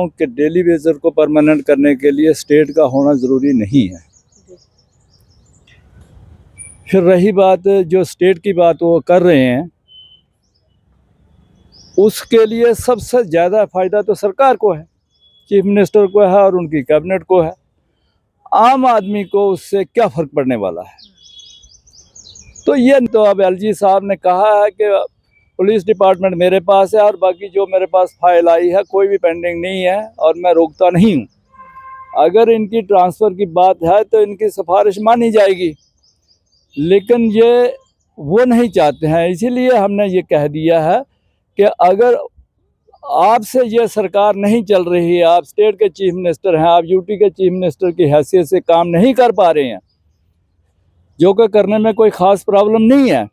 कि daily Vaser को permanent करने के लिए स्टेट का होना ज़रूरी नहीं है। फिर रही बात जो स्टेट की बात वो कर रहे हैं, उसके लिए सबसे ज़्यादा फ़ायदा तो सरकार को है, चीफ मिनिस्टर को है और उनकी कैबिनेट को है। आम आदमी को उससे क्या फ़र्क पड़ने वाला है? तो ये तो अब एलजी साहब ने कहा है कि पुलिस डिपार्टमेंट मेरे पास है और बाकी जो मेरे पास फाइल आई है कोई भी पेंडिंग नहीं है और मैं रोकता नहीं हूँ। अगर इनकी ट्रांसफ़र की बात है तो इनकी सिफारिश मानी जाएगी, लेकिन ये वो नहीं चाहते हैं। इसीलिए हमने ये कह दिया है कि अगर आपसे ये सरकार नहीं चल रही है, आप स्टेट के चीफ मिनिस्टर हैं, आप यूटी के चीफ मिनिस्टर की हैसियत से काम नहीं कर पा रहे हैं, जो कि करने में कोई ख़ास प्रॉब्लम नहीं है,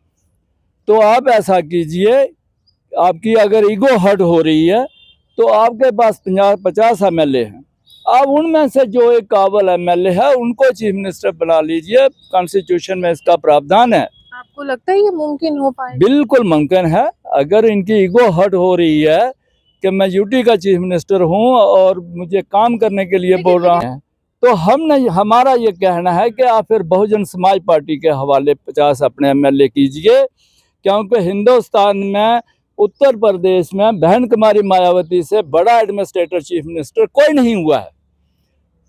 तो आप ऐसा कीजिए, आपकी अगर ईगो हर्ट हो रही है तो आपके पास 50 एमएलए हैं, आप उनमें से जो एक काबिल एमएलए है उनको चीफ मिनिस्टर बना लीजिए। कॉन्स्टिट्यूशन में इसका प्रावधान है। आपको लगता है ये मुमकिन हो पाए? बिल्कुल मुमकिन है। अगर इनकी ईगो हर्ट हो रही है कि मैं यूटी का चीफ मिनिस्टर हूं और मुझे काम करने के लिए बोल रहा हूं, तो हमारा ये कहना है कि आप फिर बहुजन समाज पार्टी के हवाले 50 अपने एमएलए कीजिए, क्योंकि हिंदुस्तान में उत्तर प्रदेश में बहन कुमारी मायावती से बड़ा एडमिनिस्ट्रेटर चीफ मिनिस्टर कोई नहीं हुआ है।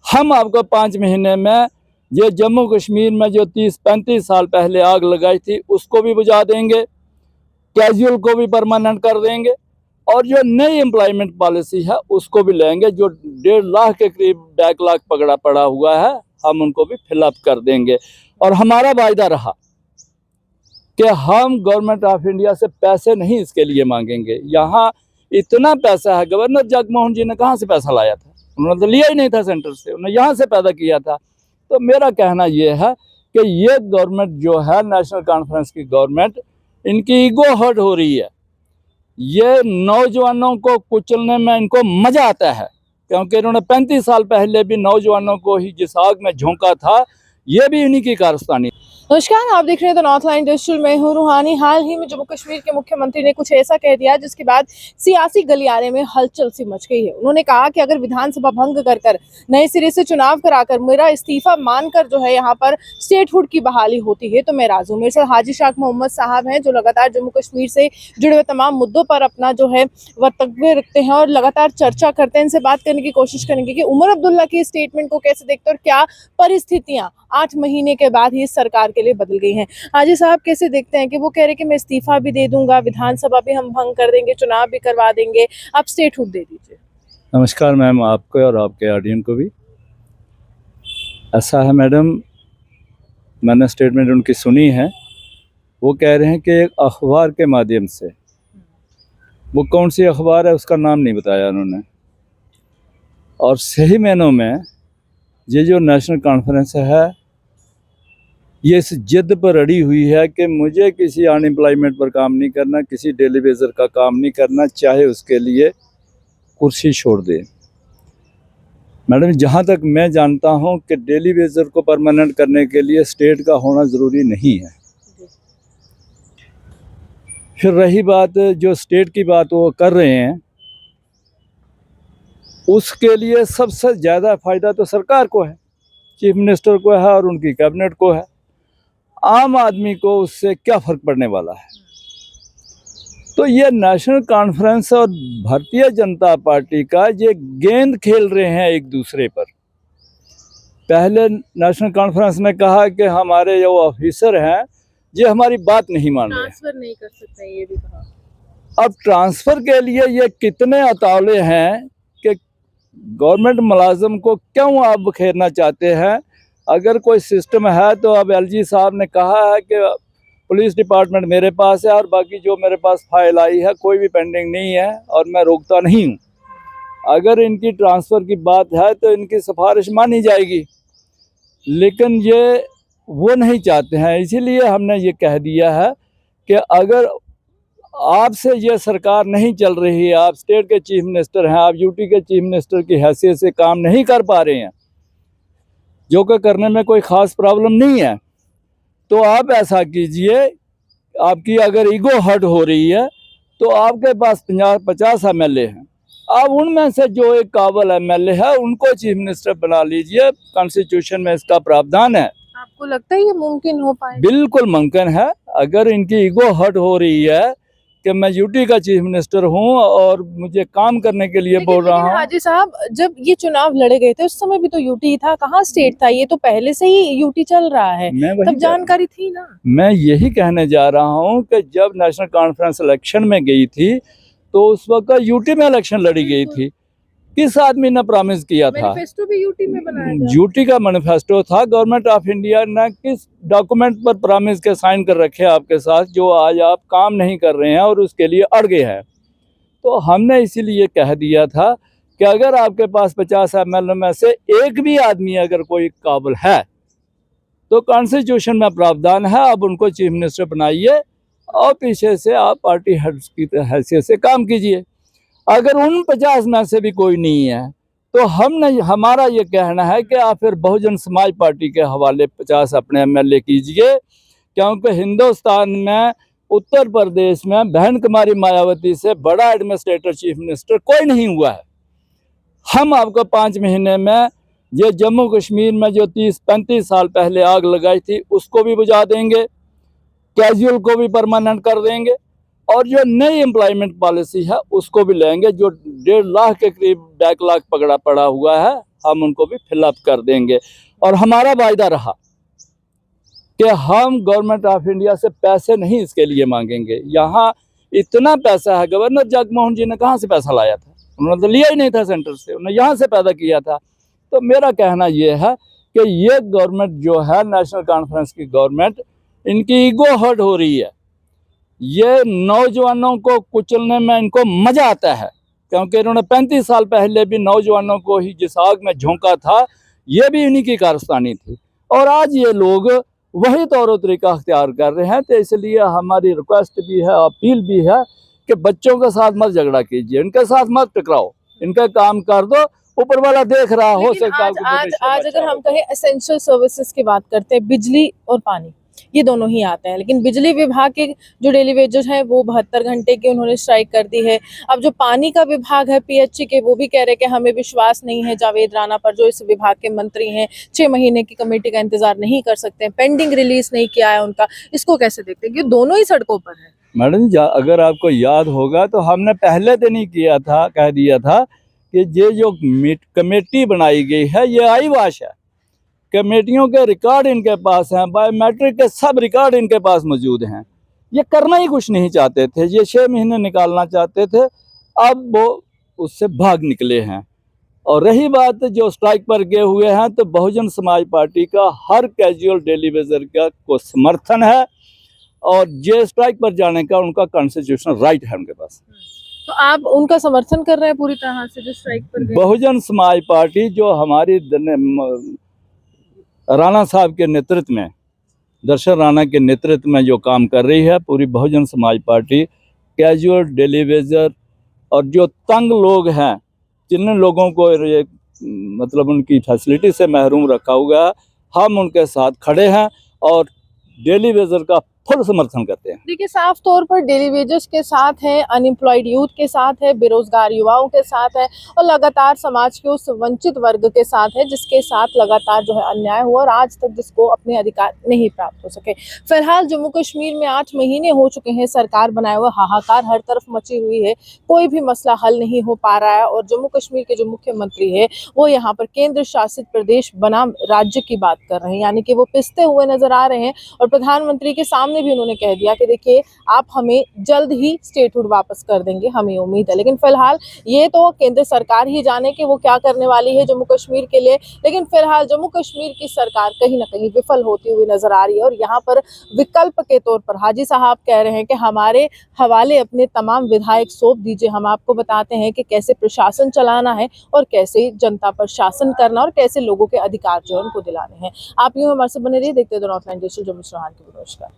हम आपको 5 महीने में ये जम्मू कश्मीर में जो 30-35 साल पहले आग लगाई थी उसको भी बुझा देंगे, कैजुअल को भी परमानेंट कर देंगे और जो नई एम्प्लॉयमेंट पॉलिसी है उसको भी लेंगे। जो 1.5 लाख के करीब बैकलॉग पड़ा हुआ है, हम उनको भी फिलअप कर देंगे। और हमारा वायदा रहा कि हम गवर्नमेंट ऑफ इंडिया से पैसे नहीं इसके लिए मांगेंगे। यहाँ इतना पैसा है, गवर्नर जगमोहन जी ने कहाँ से पैसा लाया था? उन्होंने तो लिया ही नहीं था सेंटर से, उन्होंने यहाँ से पैदा किया था। तो मेरा कहना ये है कि ये गवर्नमेंट जो है, नेशनल कॉन्फ्रेंस की गवर्नमेंट, इनकी ईगो हर्ट हो रही है। ये नौजवानों को कुचलने में इनको मजा आता है, क्योंकि इन्होंने 35 साल पहले भी नौजवानों को ही जिस आग में झोंका था, ये भी इन्हीं की कारस्तानी। नमस्कार, आप देख रहे हैं द नॉर्थ लाइन डिजिटल। मैं हूं रूहानी। हाल ही में जम्मू कश्मीर के मुख्यमंत्री ने कुछ ऐसा कह दिया जिसके बाद सियासी गलियारे में हलचल सी मच गई है। उन्होंने कहा कि अगर विधानसभा भंग कर नए सिरे से चुनाव कराकर मेरा इस्तीफा मानकर जो है यहाँ पर स्टेटहुड की बहाली होती है तो मैं राजी हूं। मेरे साथ हाजी शाख मोहम्मद साहब हैं, जो लगातार जम्मू कश्मीर से जुड़े हुए तमाम मुद्दों पर अपना जो है वक्तव्य रखते हैं और लगातार चर्चा करते हैं। इनसे बात करने की कोशिश करेंगे कि उमर अब्दुल्ला की स्टेटमेंट को कैसे देखते हैं और क्या परिस्थितियां 8 महीने के बाद ही सरकार के लिए बदल गई हैं। हाजी साहब कैसे देखते हैं कि वो कह रहे हैं कि मैं इस्तीफा भी दे दूंगा, विधानसभा भी हम भंग कर देंगे, चुनाव भी करवा देंगे, आप स्टेटहुड दे दीजिए। नमस्कार मैम, आपको और आपके ऑडियंस को भी। ऐसा है मैडम, मैंने स्टेटमेंट उनकी सुनी है। वो कह रहे हैं कि एक अखबार के माध्यम से, वो कौन सी अखबार है उसका नाम नहीं बताया उन्होंने, और सही मायनों में ये जो नेशनल कॉन्फ्रेंस है ये इस जिद पर अड़ी हुई है कि मुझे किसी अनएम्प्लॉयमेंट पर काम नहीं करना, किसी डेली वेजर का काम नहीं करना, चाहे उसके लिए कुर्सी छोड़ दे। मैडम, जहाँ तक मैं जानता हूँ कि डेली वेजर को परमानेंट करने के लिए स्टेट का होना ज़रूरी नहीं है। फिर रही बात जो स्टेट की बात वो कर रहे हैं, उसके लिए सबसे ज़्यादा फ़ायदा तो सरकार को है, चीफ मिनिस्टर को है और उनकी कैबिनेट को है। आम आदमी को उससे क्या फ़र्क पड़ने वाला है? तो ये नेशनल कॉन्फ्रेंस और भारतीय जनता पार्टी का ये गेंद खेल रहे हैं एक दूसरे पर। पहले नेशनल कॉन्फ्रेंस ने कहा कि हमारे जो ऑफिसर हैं ये हमारी बात नहीं मान रहे, ट्रांसफर नहीं कर सकते, ये भी कहा। अब ट्रांसफ़र के लिए ये कितने अतावले हैं कि गवर्नमेंट मुलाजिम को क्यों आप बखेरना चाहते हैं? अगर कोई सिस्टम है तो अब एलजी साहब ने कहा है कि पुलिस डिपार्टमेंट मेरे पास है और बाकी जो मेरे पास फाइल आई है कोई भी पेंडिंग नहीं है और मैं रोकता नहीं हूँ। अगर इनकी ट्रांसफ़र की बात है तो इनकी सिफारिश मानी जाएगी, लेकिन ये वो नहीं चाहते हैं। इसीलिए हमने ये कह दिया है कि अगर आपसे ये सरकार नहीं चल रही है, आप स्टेट के चीफ मिनिस्टर हैं, आप यूटी के चीफ मिनिस्टर की हैसियत से काम नहीं कर पा रहे हैं, जो कि करने में कोई ख़ास प्रॉब्लम नहीं है, तो आप ऐसा कीजिए, आपकी अगर ईगो हर्ट हो रही है तो आपके पास 50 एमएलए हैं, अब उनमें से जो एक काबिल एमएलए है उनको चीफ मिनिस्टर बना लीजिए, कॉन्स्टिट्यूशन में इसका प्रावधान है। आपको लगता है ये मुमकिन हो पाएगा? बिल्कुल मुमकिन है। अगर इनकी ईगो हर्ट हो रही है कि मैं यूटी का चीफ मिनिस्टर हूं और मुझे काम करने के लिए बोल रहा लेकिन हूं। हाजी साहब, जब ये चुनाव लड़े गए थे उस समय भी तो यूटी था, कहाँ स्टेट था? ये तो पहले से ही यूटी चल रहा है, मैं वही तब जानकारी थी ना। मैं यही कहने जा रहा हूं कि जब नेशनल कॉन्फ्रेंस इलेक्शन में गई थी तो उस वक्त यूटी में इलेक्शन लड़ी गई थी। किस आदमी ने प्रॉमिस किया था? मैनिफेस्टो भी यूटी में बनाया गया। यूटी का मैनिफेस्टो था। गवर्नमेंट ऑफ इंडिया ने किस डॉक्यूमेंट पर प्रॉमिस के साइन कर रखे हैं आपके साथ, जो आज आप काम नहीं कर रहे हैं और उसके लिए अड़ गए हैं? तो हमने इसीलिए कह दिया था कि अगर आपके पास 50 एमएलए में से एक भी आदमी अगर कोई काबिल है तो कॉन्स्टिट्यूशन में प्रावधान है, आप उनको चीफ मिनिस्टर बनाइए और पीछे से आप पार्टी हेड्स की हैसियत से काम कीजिए। अगर उन 50 में से भी कोई नहीं है तो हमारा ये कहना है कि आप फिर बहुजन समाज पार्टी के हवाले 50 अपने एमएलए कीजिए, क्योंकि हिंदुस्तान में उत्तर प्रदेश में बहन कुमारी मायावती से बड़ा एडमिनिस्ट्रेटर चीफ मिनिस्टर कोई नहीं हुआ है। हम आपको 5 महीने में ये जम्मू कश्मीर में जो 30-35 साल पहले आग लगाई थी उसको भी बुझा देंगे, कैजुअल को भी परमानेंट कर देंगे और जो नई एम्प्लॉयमेंट पॉलिसी है उसको भी लेंगे। जो 1.5 लाख के करीब बैकलॉग पड़ा हुआ है हम उनको भी फिलअप कर देंगे। और हमारा वायदा रहा कि हम गवर्नमेंट ऑफ इंडिया से पैसे नहीं इसके लिए मांगेंगे। यहाँ इतना पैसा है, गवर्नर जगमोहन जी ने कहाँ से पैसा लाया था? उन्होंने तो लिया ही नहीं था सेंटर से, उन्होंने यहाँ से पैदा किया था। तो मेरा कहना ये है कि ये गवर्नमेंट जो है नेशनल कॉन्फ्रेंस की गवर्नमेंट, इनकी ईगो हर्ट हो रही है। ये नौजवानों को कुचलने में इनको मजा आता है, क्योंकि इन्होंने 35 साल पहले भी नौजवानों को ही जिस आग में झोंका था, ये भी इन्हीं की कारस्तानी थी और आज ये लोग वही तौर तरीका अख्तियार कर रहे हैं। तो इसलिए हमारी रिक्वेस्ट भी है, अपील भी है कि बच्चों के साथ मत झगड़ा कीजिए, इनके साथ मत टकराओ, इनका काम कर दो, ऊपर वाला देख रहा हो सकता है। आज अगर हम कहें एसेंशियल सर्विसेज की बात करते हैं, बिजली और पानी ये दोनों ही आते हैं, लेकिन बिजली विभाग के जो डेली वेजेस हैं वो 72 घंटे की उन्होंने स्ट्राइक कर दी है। अब जो पानी का विभाग है पीएचई के, वो भी कह रहे हैं कि हमें विश्वास नहीं है जावेद राणा पर, जो इस विभाग के मंत्री हैं। 6 महीने की कमेटी का इंतजार नहीं कर सकते, पेंडिंग रिलीज नहीं किया है उनका। इसको कैसे देखते हैं? ये दोनों ही सड़कों पर है। मैडम जी, अगर आपको याद होगा तो हमने पहले दिन ही किया था, कह दिया था कि ये जो कमेटी बनाई गई है ये आईवाश है। कमेटियों के रिकॉर्ड इनके पास हैं, बायोमेट्रिक के सब रिकॉर्ड इनके पास मौजूद हैं। ये करना ही कुछ नहीं चाहते थे, ये 6 महीने निकालना चाहते थे, अब वो उससे भाग निकले हैं। और रही बात जो स्ट्राइक पर गए हुए हैं, तो बहुजन समाज पार्टी का हर कैजुअल डेली वेजर का को समर्थन है और ये स्ट्राइक पर जाने का उनका कॉन्स्टिट्यूशनल राइट है उनके पास। तो आप उनका समर्थन कर रहे हैं पूरी तरह से जो स्ट्राइक पर गए? बहुजन समाज पार्टी जो हमारी राणा साहब के नेतृत्व में, दर्शन राणा के नेतृत्व में जो काम कर रही है, पूरी Bahujan Samaj party casual daily Vaser और जो तंग लोग हैं, जिन लोगों को मतलब उनकी फैसिलिटी से महरूम रखा हुआ है, हम उनके साथ खड़े हैं और डेली वेजर का फुल समर्थन करते हैं। देखिए, साफ तौर पर डेली वेजेस के साथ है, अनएम्प्लॉयड यूथ के साथ है, बेरोजगार युवाओं के साथ है और लगातार समाज के उस वंचित वर्ग के साथ है जिसके साथ लगातार जो है अन्याय हुआ और आज तक जिसको अपने अधिकार नहीं प्राप्त हो सके। फिलहाल जम्मू कश्मीर में 8 महीने हो चुके हैं सरकार बनाए हुए, हाहाकार हर तरफ मची हुई है, कोई भी मसला हल नहीं हो पा रहा है और जम्मू कश्मीर के जो मुख्यमंत्री है वो यहाँ पर केंद्र शासित प्रदेश बनाम राज्य की बात कर रहे हैं, यानी कि वो पिसते हुए नजर आ रहे हैं। और प्रधानमंत्री के सामने भी उन्होंने कह दिया कि देखिए, आप हमें जल्द ही स्टेटहुड वापस कर देंगे, हमें उम्मीद है। लेकिन फिलहाल ये तो केंद्र सरकार ही जाने कि वो क्या करने वाली है जम्मू कश्मीर के लिए। लेकिन फिलहाल जम्मू कश्मीर की सरकार कहीं ना कहीं विफल होती हुई नजर आ रही है और यहाँ पर विकल्प के तौर पर हाजी साहब कह रहे हैं कि हमारे हवाले अपने तमाम विधायक सौंप दीजिए, हम आपको बताते हैं कि कैसे प्रशासन चलाना है और कैसे जनता पर शासन करना और कैसे लोगों के अधिकार जो है उनको दिलाने हैं। आप यूं हमारे से बने रहिए, देखते रहिए नॉर्थलैंड डिजिटल। नमस्कार।